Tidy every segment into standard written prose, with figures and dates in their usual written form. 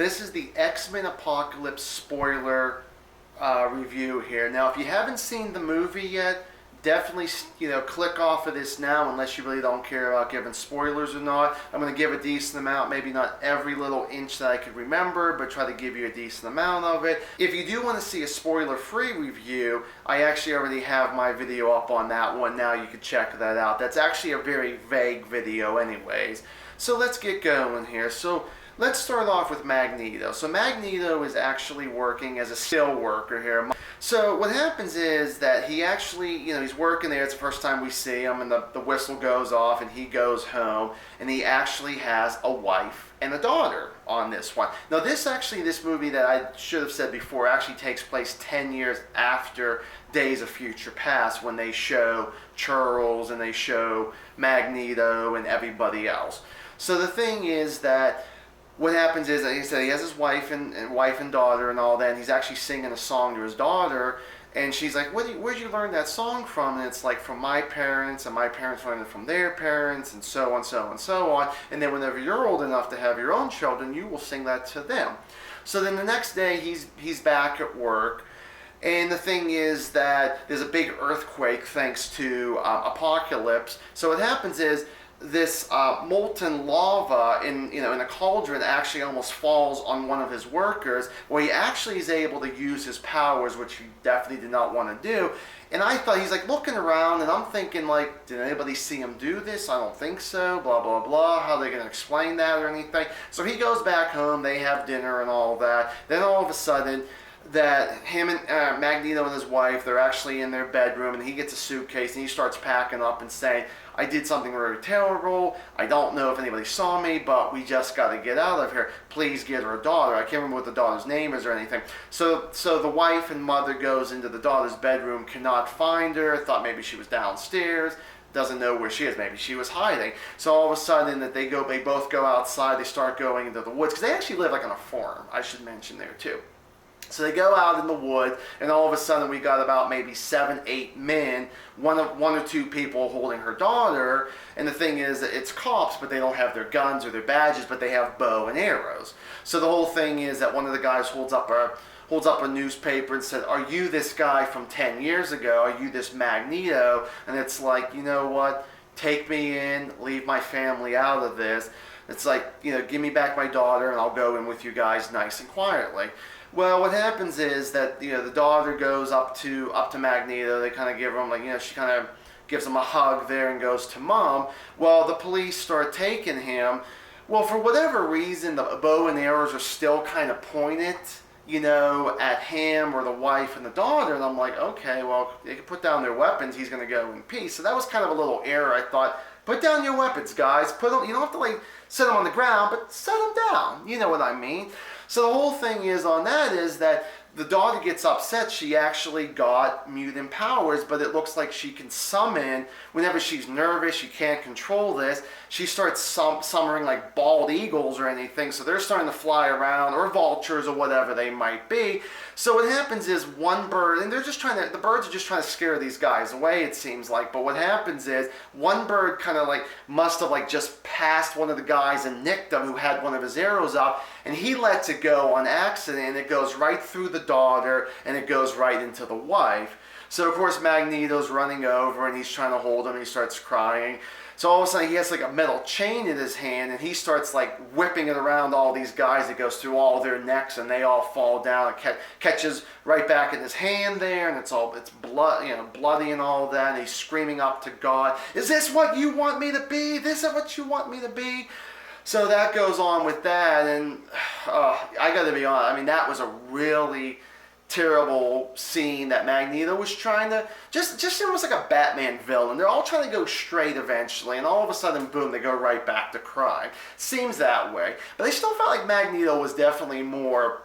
This is the X-Men Apocalypse spoiler review here. Now, if you haven't seen the movie yet, definitely click off of this now unless you really don't care about giving spoilers or not. I'm going to give a decent amount, maybe not every little inch that I could remember, but try to give you a decent amount of it. If you do want to see a spoiler-free review, I actually already have my video up on that one now. You can check that out. That's actually a very vague video anyways. So let's get going here. So let's start off with Magneto. So Magneto is actually working as a still worker here. So what happens is that he actually, he's working there. It's the first time we see him, and the whistle goes off, and he goes home, and he actually has a wife and a daughter on this one. Now this movie that I should have said before actually takes place 10 years after Days of Future Past, when they show Charles and they show Magneto and everybody else. So the thing is that what happens is, like I said, he has his wife and daughter and all that, and he's actually singing a song to his daughter, and she's like, where'd you learn that song from? And it's like, from my parents, and my parents learned it from their parents, and so on, so on, so on. And then whenever you're old enough to have your own children, you will sing that to them. So then the next day, he's back at work, and the thing is that there's a big earthquake thanks to Apocalypse. So what happens is, this molten lava in a cauldron actually almost falls on one of his workers, where he actually is able to use his powers, which he definitely did not want to do. And I thought, he's like looking around, and I'm thinking, like, did anybody see him do this? I don't think so, blah, blah, blah. How are they going to explain that or anything? So he goes back home, they have dinner and all that. Then all of a sudden, that him and Magneto and his wife, they're actually in their bedroom, and he gets a suitcase and he starts packing up and saying, I did something very terrible. I don't know if anybody saw me, but we just got to get out of here. Please get her a daughter. I can't remember what the daughter's name is or anything. So the wife and mother goes into the daughter's bedroom, cannot find her, thought maybe she was downstairs, doesn't know where she is. Maybe she was hiding. So all of a sudden that they both go outside, they start going into the woods, because they actually live like on a farm, I should mention there too. So they go out in the wood, and all of a sudden we got about maybe 7, 8 men, one or two people holding her daughter. And the thing is that it's cops, but they don't have their guns or their badges, but they have bow and arrows. So the whole thing is that one of the guys holds up a newspaper and said, "Are you this guy from 10 years ago? Are you this Magneto?" And it's like, you know what? Take me in, leave my family out of this. It's like, give me back my daughter, and I'll go in with you guys nice and quietly. Well, what happens is that the daughter goes up to Magneto. They kind of give him she kind of gives him a hug there and goes to Mom. Well, the police start taking him. Well, for whatever reason, the bow and arrows are still kind of pointed, at him or the wife and the daughter. And I'm like, okay, well, they can put down their weapons. He's going to go in peace. So that was kind of a little error. I thought, put down your weapons, guys. Put them. You don't have to set them on the ground, but set them down. You know what I mean? So the whole thing is on that is that the daughter gets upset. She actually got mutant powers, but it looks like she can summon whenever she's nervous. She can't control this. She starts summoning like bald eagles or anything. So they're starting to fly around, or vultures or whatever they might be. So what happens is one bird, and the birds are just trying to scare these guys away, it seems like. But what happens is one bird kind of must have just passed one of the guys and nicked him, who had one of his arrows up, and he lets it go on accident, and it goes right through the daughter, and it goes right into the wife. So of course Magneto's running over, and he's trying to hold him, and he starts crying. So all of a sudden he has a metal chain in his hand, and he starts whipping it around all these guys. It goes through all their necks, and they all fall down. It catches right back in his hand there, and it's blood, bloody and all that. And he's screaming up to God, "Is this what you want me to be? This is what you want me to be?" So that goes on with that, and I got to be honest. That was a really terrible scene that Magneto was trying to just almost like a Batman villain. They're all trying to go straight eventually, and all of a sudden, boom, they go right back to crime. Seems that way, but I still felt like Magneto was definitely more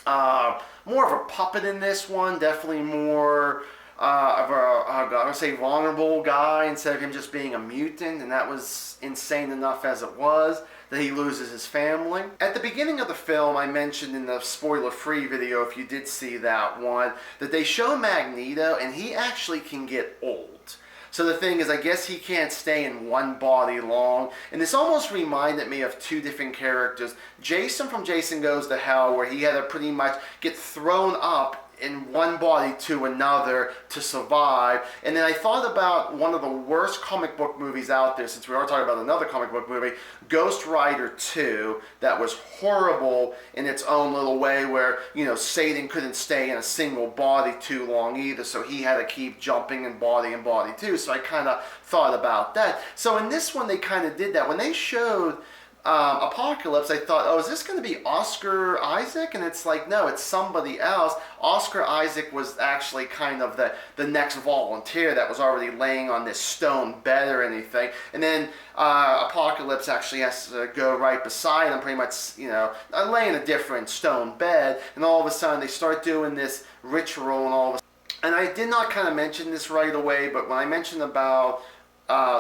of a puppet in this one. Definitely more of I would say vulnerable guy, instead of him just being a mutant, and that was insane enough as it was, that he loses his family. At the beginning of the film, I mentioned in the spoiler-free video, if you did see that one, that they show Magneto, and he actually can get old. So the thing is, I guess he can't stay in one body long. And this almost reminded me of two different characters. Jason from Jason Goes to Hell, where he had to pretty much get thrown up in one body to another to survive. And then I thought about one of the worst comic book movies out there, since we are talking about another comic book movie, Ghost Rider 2, that was horrible in its own little way, where, you know, Satan couldn't stay in a single body too long either, so he had to keep jumping in body too. So I kind of thought about that. So in this one, they kind of did that. When they showed Apocalypse, I thought, oh, is this going to be Oscar Isaac? And it's like, no, it's somebody else. Oscar Isaac was actually kind of the next volunteer that was already laying on this stone bed or anything. And then Apocalypse actually has to go right beside him, pretty much, you know, laying a different stone bed. And all of a sudden, they start doing this ritual and all of a sudden. And I did not kind of mention this right away, but when I mentioned about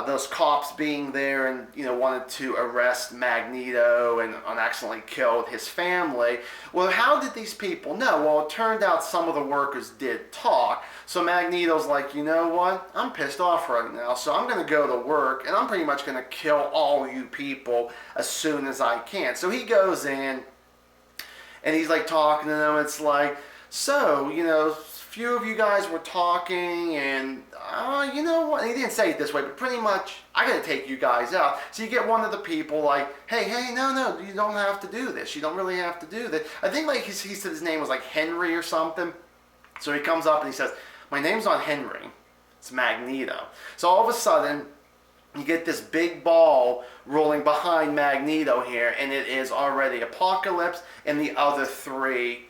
those cops being there and, you know, wanted to arrest Magneto and accidentally killed his family. Well, how did these people know? Well, it turned out some of the workers did talk. So Magneto's like, you know what? I'm pissed off right now, so I'm going to go to work and I'm pretty much going to kill all you people as soon as I can. So he goes in and he's like talking to them. It's like, so, you know, few of you guys were talking and you know what, and he didn't say it this way, but pretty much, I gotta take you guys out. So you get one of the people like, hey, no, you don't have to do this. You don't really have to do this. I think like he said his name was like Henry or something. So he comes up and he says, my name's not Henry, it's Magneto. So all of a sudden, you get this big ball rolling behind Magneto here, and it is already Apocalypse and the other three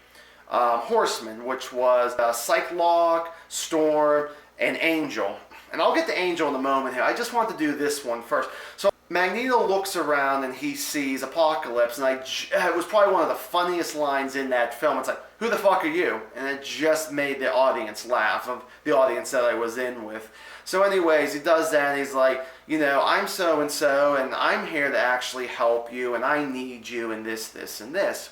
horsemen, which was Cyclops, Storm, and Angel. And I'll get to Angel in a moment here. I just want to do this one first. So Magneto looks around and he sees Apocalypse, and it was probably one of the funniest lines in that film. It's like, who the fuck are you? And it just made the audience laugh, of the audience that I was in with. So anyways, he does that, and he's like, you know, I'm so-and-so, and I'm here to actually help you, and I need you, and this, and this.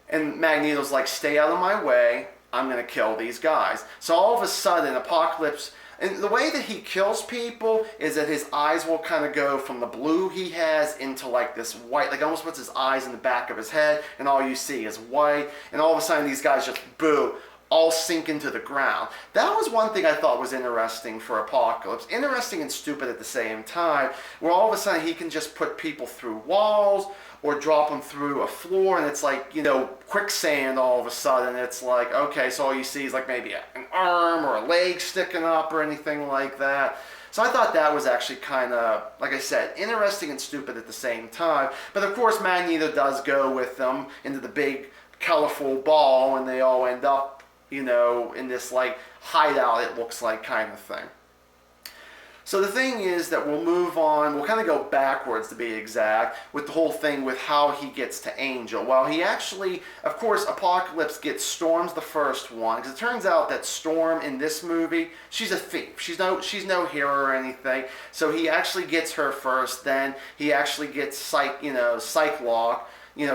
And Magneto's like, stay out of my way, I'm going to kill these guys. So all of a sudden, Apocalypse, and the way that he kills people is that his eyes will kind of go from the blue he has into like this white, like almost puts his eyes in the back of his head, and all you see is white, and all of a sudden these guys just, boo, all sink into the ground. That was one thing I thought was interesting for Apocalypse. Interesting and stupid at the same time, where all of a sudden he can just put people through walls, or drop them through a floor, and it's like, you know, quicksand all of a sudden. It's like, okay, so all you see is like maybe an arm or a leg sticking up or anything like that. So I thought that was actually kind of, like I said, interesting and stupid at the same time. But of course, Magneto does go with them into the big, colorful ball, and they all end up, you know, in this like hideout, it looks like, kind of thing. So the thing is that we'll move on, we'll kind of go backwards to be exact, with the whole thing with how he gets to Angel. Well, he actually, of course, Apocalypse gets Storm's the first one, because it turns out that Storm in this movie, she's a thief. She's no hero or anything. So he actually gets her first, then he actually gets Cyclops,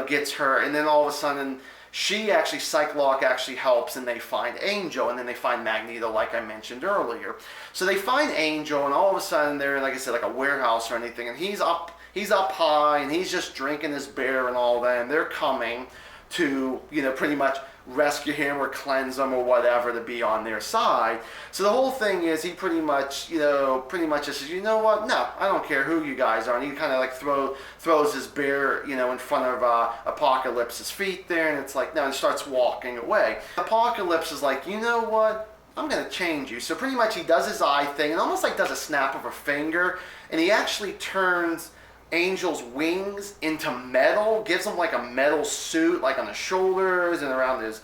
gets her, and then all of a sudden, Cyclops actually helps, and they find Angel, and then they find Magneto, like I mentioned earlier. So they find Angel, and all of a sudden they're in, like I said, like a warehouse or anything, and he's up high, and he's just drinking his beer and all that, and they're coming to, pretty much rescue him or cleanse him or whatever to be on their side. So the whole thing is he pretty much just says, you know what, no, I don't care who you guys are. And he kind of like throws his beer, in front of Apocalypse's feet there, and it's like, no, and starts walking away. Apocalypse is like, you know what, I'm going to change you. So pretty much he does his eye thing and almost like does a snap of a finger, and he actually turns Angel's wings into metal, gives him like a metal suit, like on the shoulders and around his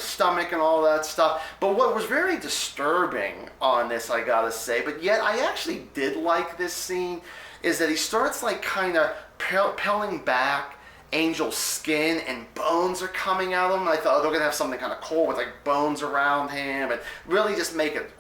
stomach and all that stuff. But what was very disturbing on this, I gotta say, but yet I actually did like this scene, is that he starts like kind of peeling back Angel's skin, and bones are coming out of him. And I thought, oh, they're gonna have something kind of cool with like bones around him, and really just make it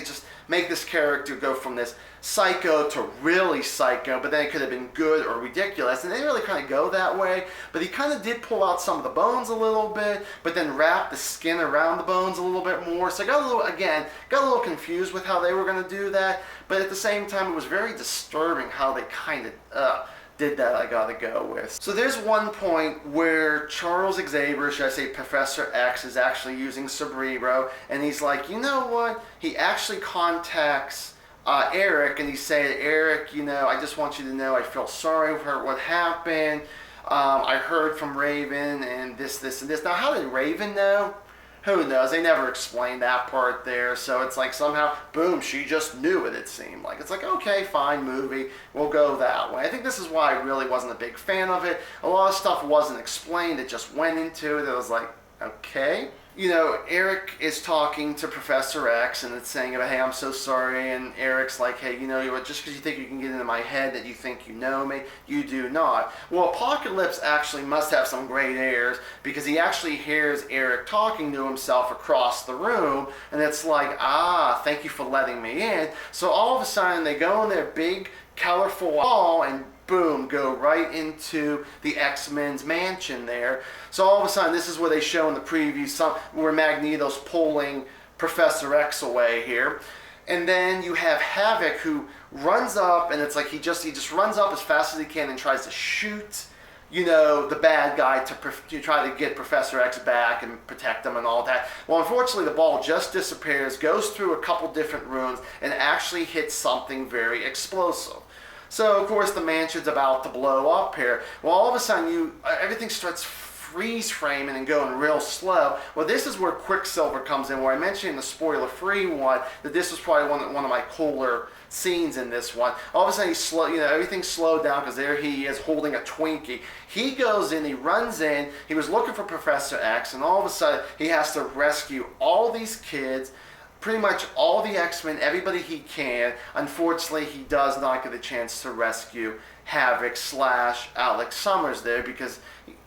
just make this character go from this psycho to really psycho, but then it could have been good or ridiculous, and they didn't really kind of go that way. But he kind of did pull out some of the bones a little bit, but then wrap the skin around the bones a little bit more. So I got a little confused with how they were going to do that, but at the same time it was very disturbing how they kind of did that. I gotta go with. So there's one point where Charles Xavier, should I say Professor X, is actually using Cerebro, and he's like, you know what? He actually contacts Eric, and he said, Eric, you know, I just want you to know I feel sorry for what happened. I heard from Raven and this, and this. Now, how did Raven know? Who knows? They never explained that part there. So it's like somehow, boom, she just knew it seemed like. It's like, okay, fine, movie. We'll go that way. I think this is why I really wasn't a big fan of it. A lot of stuff wasn't explained. It just went into it. It was like, okay. You know, Eric is talking to Professor X, and it's saying about, hey, I'm so sorry, and Eric's like, hey, you know what, just because you think you can get into my head that you think you know me, you do not. Well, Apocalypse actually must have some great ears, because he actually hears Eric talking to himself across the room, and it's like, thank you for letting me in. So all of a sudden, they go in their big, colorful hall, and boom, go right into the X-Men's mansion there. So all of a sudden, this is where they show in the preview where Magneto's pulling Professor X away here. And then you have Havoc, who runs up, and it's like he just runs up as fast as he can and tries to shoot, you know, the bad guy to try to get Professor X back and protect him and all that. Well, unfortunately, the ball just disappears, goes through a couple different rooms, and actually hits something very explosive. So, of course, the mansion's about to blow up here. Well, all of a sudden, everything starts freeze framing and going real slow. Well, this is where Quicksilver comes in, where I mentioned in the spoiler-free one that this was probably one of my cooler scenes in this one. All of a sudden, everything's slowed down because there he is holding a Twinkie. He goes in, he runs in, he was looking for Professor X, and all of a sudden, he has to rescue all these kids, pretty much all the X-Men, everybody he can. Unfortunately, he does not get a chance to rescue Havoc / Alex Summers there because,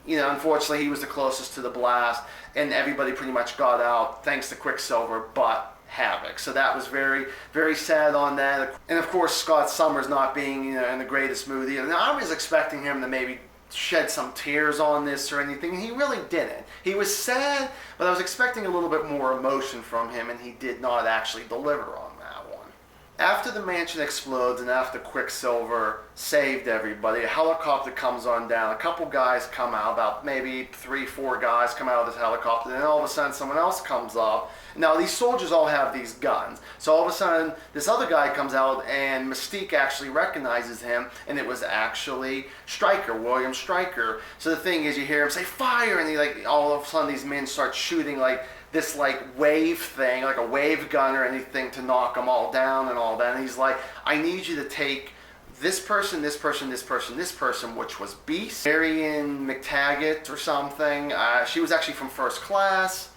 you know, unfortunately he was the closest to the blast, and everybody pretty much got out thanks to Quicksilver but Havoc. So that was very, very sad on that. And of course, Scott Summers not being, you know, in the greatest mood either. Now, I was expecting him to maybe shed some tears on this or anything. He really didn't. He was sad, but I was expecting a little bit more emotion from him, and he did not actually deliver on that one. After the mansion explodes and after Quicksilver saved everybody, a helicopter comes on down. A couple guys come out, about maybe 3-4 guys come out of this helicopter, and then all of a sudden someone else comes up. Now, these soldiers all have these guns. So all of a sudden, this other guy comes out, and Mystique actually recognizes him, and it was actually Stryker, William Stryker. So the thing is, you hear him say, fire, and all of a sudden these men start shooting this wave thing, like a wave gun or anything to knock them all down and all that. And he's like, I need you to take this person, this person, this person, this person, which was Beast, Marion McTaggart or something. She was actually from First Class.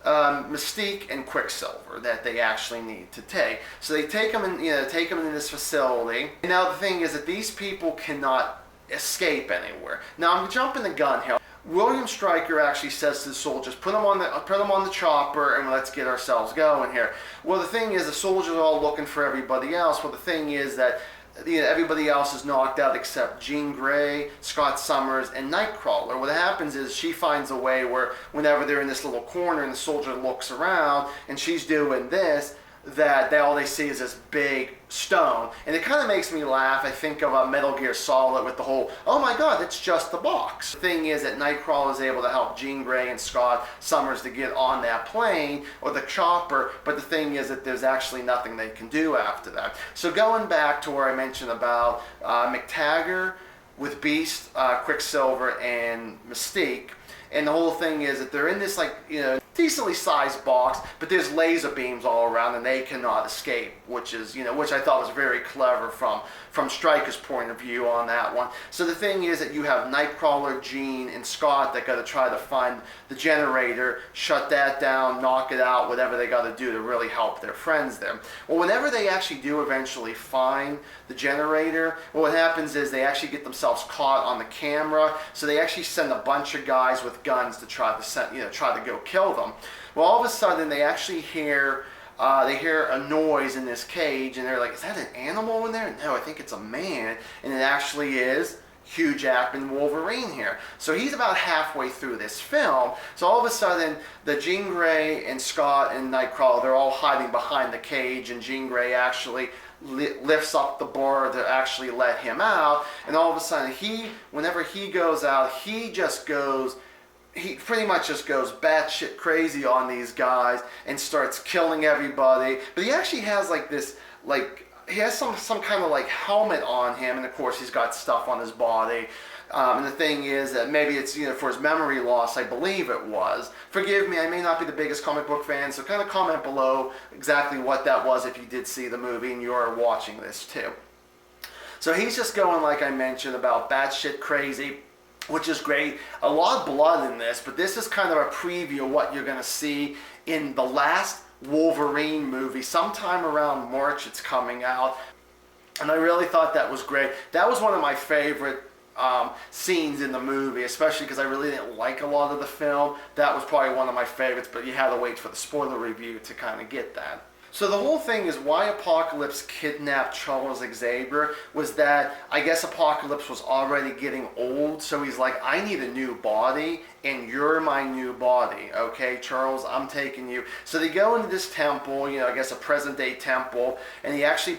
Mystique and Quicksilver that they actually need to take. So they take them in, take them in this facility. And now the thing is that these people cannot escape anywhere. Now I'm jumping the gun here. William Stryker actually says to the soldiers, put them on the chopper and let's get ourselves going here. Well, the thing is, the soldiers are all looking for everybody else. Well, the thing is that everybody else is knocked out except Jean Grey, Scott Summers, and Nightcrawler. What happens is she finds a way where whenever they're in this little corner and the soldier looks around and she's doing this, that all they see is this big stone. And it kind of makes me laugh. I think of Metal Gear Solid with the whole, oh my god, it's just the box. The thing is that Nightcrawler is able to help Jean Grey and Scott Summers to get on that plane or the chopper, but the thing is that there's actually nothing they can do after that. So going back to where I mentioned about McTaggart with Beast, Quicksilver, and Mystique, and the whole thing is that they're in this decently sized box, but there's laser beams all around and they cannot escape, which I thought was very clever from Stryker's point of view on that one. So the thing is that you have Nightcrawler, Jean, and Scott that got to try to find the generator, shut that down, knock it out, whatever they got to do to really help their friends there. Well, whenever they actually do eventually find the generator, what happens is they actually get themselves caught on the camera, so they actually send a bunch of guys with guns to try to go kill them. Well, all of a sudden they actually hear they hear a noise in this cage, and they're like, is that an animal in there? No, I think it's a man. And it actually is Hugh Jackman Wolverine here. So he's about halfway through this film. So all of a sudden, the Jean Grey and Scott and Nightcrawler, they're all hiding behind the cage, and Jean Grey actually lifts up the bar to actually let him out. And all of a sudden, whenever he goes out, he pretty much just goes batshit crazy on these guys and starts killing everybody. But he actually has he has some kind of helmet on him, and of course he's got stuff on his body. And the thing is that maybe it's for his memory loss, I believe it was. Forgive me, I may not be the biggest comic book fan, so kind of comment below exactly what that was if you did see the movie and you're watching this too. So he's just going, like I mentioned, about batshit crazy, which is great. A lot of blood in this, but this is kind of a preview of what you're going to see in the last Wolverine movie. Sometime around March it's coming out, and I really thought that was great. That was one of my favorite scenes in the movie, especially because I really didn't like a lot of the film. That was probably one of my favorites, but you had to wait for the spoiler review to kind of get that. So the whole thing is why Apocalypse kidnapped Charles Xavier was that I guess Apocalypse was already getting old, so he's like, I need a new body, and you're my new body, okay, Charles, I'm taking you. So they go into this temple, I guess a present-day temple, and actually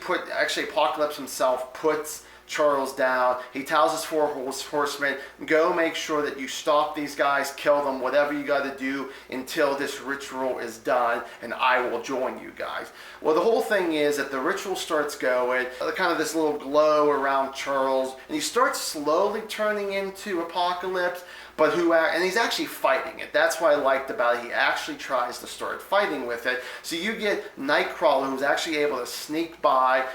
Apocalypse himself puts Charles down. He tells his four horsemen, go make sure that you stop these guys, kill them, whatever you got to do until this ritual is done, and I will join you guys. Well, the whole thing is that the ritual starts going, kind of this little glow around Charles, and he starts slowly turning into Apocalypse, and he's actually fighting it. That's what I liked about it. He actually tries to start fighting with it. So you get Nightcrawler, who's actually able to sneak by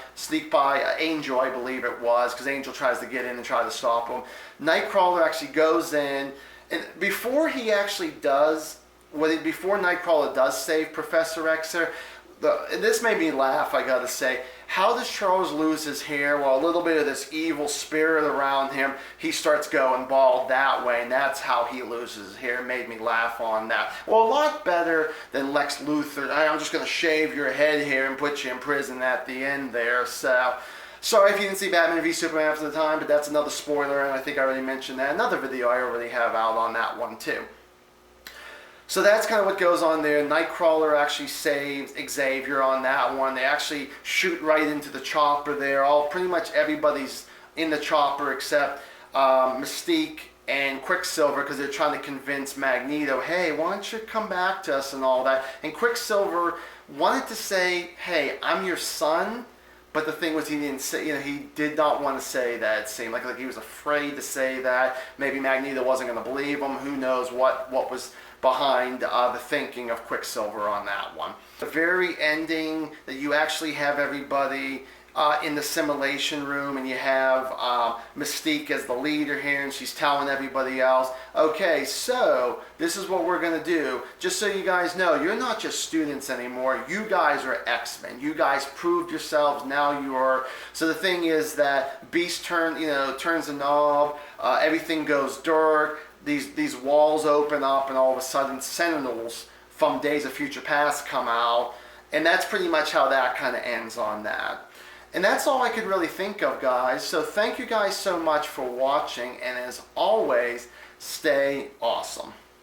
Angel, I believe it was, because Angel tries to get in and try to stop him. Nightcrawler actually goes in, and before Nightcrawler does save Professor Xer, this made me laugh, I gotta say. How does Charles lose his hair? Well, a little bit of this evil spirit around him, he starts going bald that way, and that's how he loses his hair. It made me laugh on that. Well, a lot better than Lex Luthor. I'm just going to shave your head here and put you in prison at the end there. So, sorry if you didn't see Batman v Superman after the time, but that's another spoiler, and I think I already mentioned that. Another video I already have out on that one too. So that's kind of what goes on there. Nightcrawler actually saves Xavier on that one. They actually shoot right into the chopper there. Pretty much everybody's in the chopper except Mystique and Quicksilver, because they're trying to convince Magneto, hey, why don't you come back to us and all that. And Quicksilver wanted to say, hey, I'm your son. But the thing was, he didn't say, he did not want to say that. It seemed like he was afraid to say that. Maybe Magneto wasn't going to believe him. Who knows what was behind the thinking of Quicksilver on that one. The very ending that you actually have everybody in the simulation room, and you have Mystique as the leader here, and she's telling everybody else, okay, so this is what we're going to do. Just so you guys know, you're not just students anymore. You guys are X-Men. You guys proved yourselves. Now you are. So the thing is that Beast turns the knob. Everything goes dark. These walls open up, and all of a sudden Sentinels from Days of Future Past come out, and that's pretty much how that kind of ends on that. And that's all I could really think of, guys. So thank you guys so much for watching, and as always, stay awesome.